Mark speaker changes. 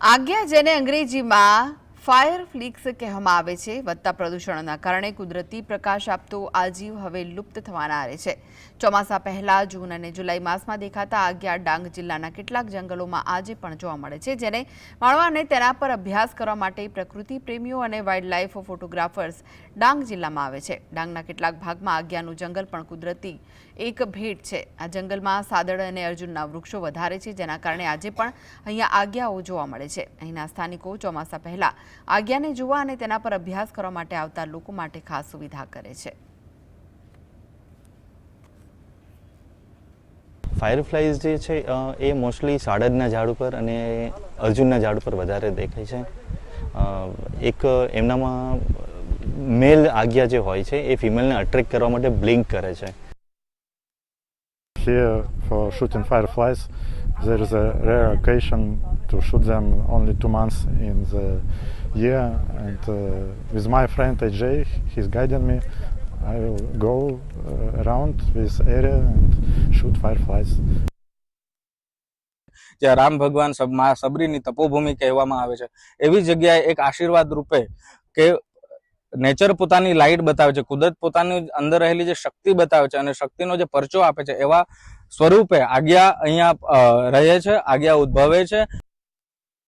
Speaker 1: આજ્ઞા જેને અંગ્રેજીમાં ફાયર ફ્લિક્સ કહેવામાં આવે છે, વધતા પ્રદૂષણના કારણે કુદરતી પ્રકાશ આપતો આ જીવ હવે લુપ્ત થવાના આરે છે. ચોમાસા પહેલા જૂન અને જુલાઈ માસમાં દેખાતા આજ્ઞા ડાંગ જિલ્લાના કેટલાક જંગલોમાં આજે પણ જોવા મળે છે, જેને માણવા અને તેના પર અભ્યાસ કરવા માટે પ્રકૃતિ પ્રેમીઓ અને વાઇલ્ડ લાઇફ ફોટોગ્રાફર્સ ડાંગ જિલ્લામાં આવે છે. ડાંગના કેટલાક ભાગમાં આજ્ઞાનું જંગલ પણ કુદરતી એક ભેટ છે. આ જંગલમાં સાદડ અને અર્જુનના વૃક્ષો વધારે છે, જેના કારણે આજે પણ અહીંયા આજ્ઞાઓ જોવા મળે છે. અહીંના સ્થાનિકો ચોમાસા પહેલા આજ્ઞાને જોવા અને તેના પર અભ્યાસ કરવા માટે આવતા લોકો માટે ખાસ સુવિધા કરે છે.
Speaker 2: ફાયરફ્લાઈઝ જે છે એ મોસ્ટલી સાડદના ઝાડ ઉપર અને અર્જુનના ઝાડ ઉપર વધારે દેખાય છે. એક એમનામાં મેલ આજ્ઞા જે હોય છે એ ફિમેલને અટ્રેક્ટ કરવા માટે બ્લિંક કરે છે.
Speaker 3: Here for shooting fireflies, there is a rare occasion to shoot them only 2 months in the year, and with my friend AJ, he's guiding me. I will go around this area and shoot fireflies.
Speaker 4: જ્યાં રામ ભગવાન મા સબરીની તપોભૂમિ કહેવામાં આવે છે, એવી જગ્યાએ એક આશીર્વાદ રૂપે કે નેચર પોતાની લાઇટ બતાવે છે, કુદરત પોતાની અંદર રહેલી જે શક્તિ બતાવે છે અને શક્તિનો જે પરચો આપે છે, એવા સ્વરૂપે આજ્ઞા અહીંયા રહે છે, આજ્ઞા ઉદ્ભવે છે.